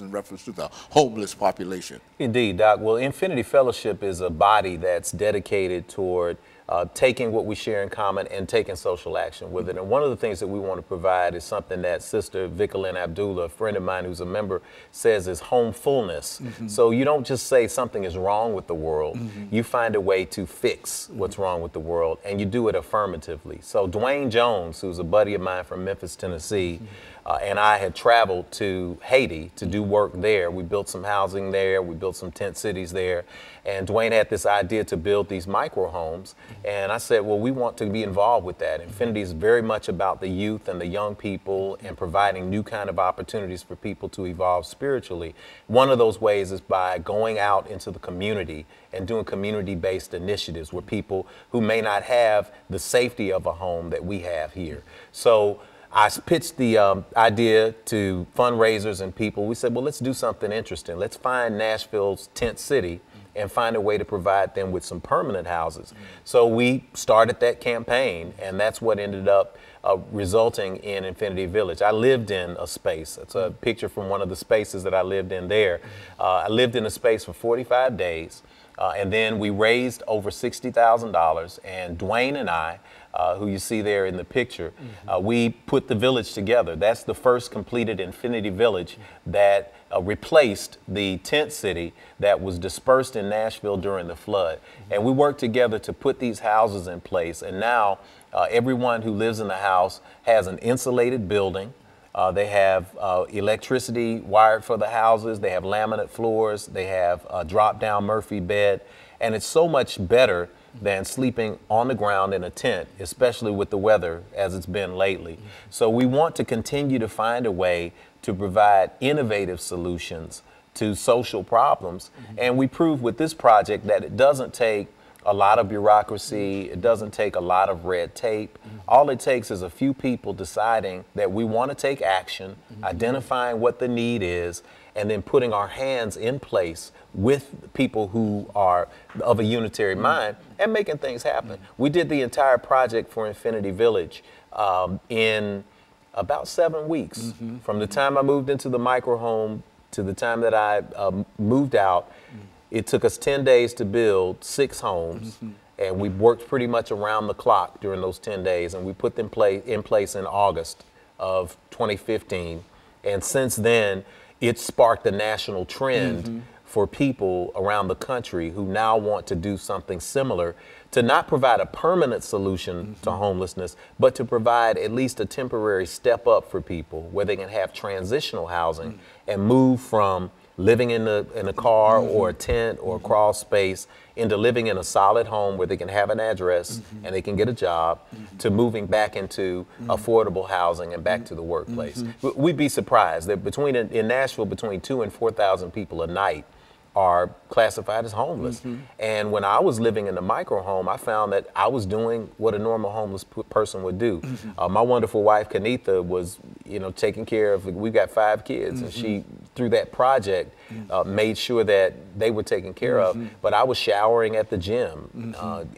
in reference to the homeless population? Indeed, Doc. Well, Infinity Fellowship is a body that's dedicated toward taking what we share in common and taking social action with it. And one of the things that we want to provide is something that Sister Vicolin Abdullah, a friend of mine who's a member, says is homefulness. So you don't just say something is wrong with the world. You find a way to fix what's wrong with the world, and you do it affirmatively. So Dwayne Jones, who's a buddy of mine from Memphis, Tennessee, and I had traveled to Haiti to do work there. We built some housing there. We built some tent cities there. And Dwayne had this idea to build these micro homes. And I said, well, we want to be involved with that. Infinity is very much about the youth and the young people and providing new kind of opportunities for people to evolve spiritually. One of those ways is by going out into the community and doing community-based initiatives where people who may not have the safety of a home that we have here. So I pitched the idea to fundraisers and people. We said, well, let's do something interesting. Let's find Nashville's tent city and find a way to provide them with some permanent houses. So we started that campaign, and that's what ended up resulting in Infinity Village. I lived in a space. It's a picture from one of the spaces that I lived in there. I lived in a space for 45 days. And then we raised over $60,000, and Dwayne and I, who you see there in the picture, we put the village together. That's the first completed Infinity Village that replaced the tent city that was dispersed in Nashville during the flood. And we worked together to put these houses in place, and now everyone who lives in the house has an insulated building. They have electricity wired for the houses. They have laminate floors. They have a drop-down Murphy bed. And it's so much better than sleeping on the ground in a tent, especially with the weather as it's been lately. So we want to continue to find a way to provide innovative solutions to social problems. And we prove with this project that it doesn't take a lot of bureaucracy. It doesn't take a lot of red tape. All it takes is a few people deciding that we want to take action, identifying what the need is, and then putting our hands in place with people who are of a unitary mind and making things happen. We did the entire project for Infinity Village in about 7 weeks. From the time I moved into the micro home to the time that I moved out. It took us 10 days to build 6 homes, and we worked pretty much around the clock during those 10 days, and we put them in place in August of 2015. And since then, it sparked a national trend for people around the country who now want to do something similar, to not provide a permanent solution to homelessness, but to provide at least a temporary step up for people where they can have transitional housing and move from living in a car or a tent or a crawl space into living in a solid home where they can have an address and they can get a job, to moving back into affordable housing and back to the workplace. We'd be surprised that in Nashville, between 2,000 and 4,000 people a night are classified as homeless. And when I was living in the micro home, I found that I was doing what a normal homeless person would do. My wonderful wife, Kanitha, was, taking care of, we've got 5 kids, and she, through that project, made sure that they were taken care of. But I was showering at the gym,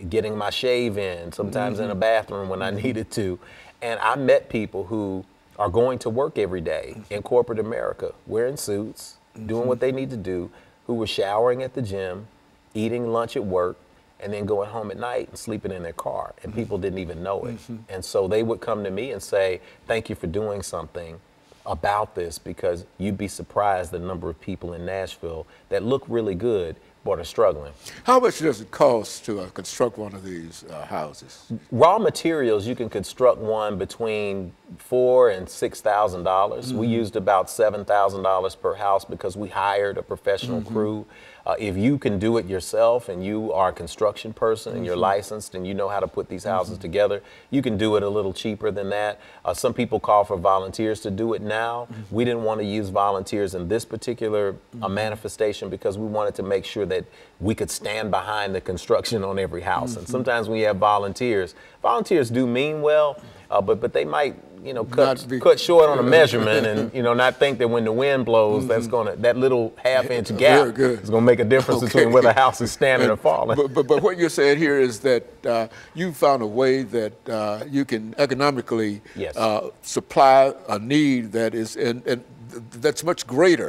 getting my shave in, sometimes in a bathroom when I needed to. And I met people who are going to work every day in corporate America, wearing suits, doing what they need to do, who were showering at the gym, eating lunch at work, and then going home at night and sleeping in their car, and people didn't even know it. And so they would come to me and say, thank you for doing something about this, because you'd be surprised the number of people in Nashville that look really good but are struggling. How much does it cost to construct one of these houses? Raw materials, you can construct one between $4,000 and $6,000. We used about $7,000 per house because we hired a professional crew. If you can do it yourself and you are a construction person and you're licensed and you know how to put these houses together, you can do it a little cheaper than that. Some people call for volunteers to do it now. We didn't want to use volunteers in this particular manifestation because we wanted to make sure that we could stand behind the construction on every house. And sometimes when you have volunteers do mean well, but they might, cut short on a measurement and, not think that when the wind blows, that little half-inch gap is going to make a difference between where the house is standing or falling. But what you're saying here is that you found a way that you can economically supply a need that is, and that's much greater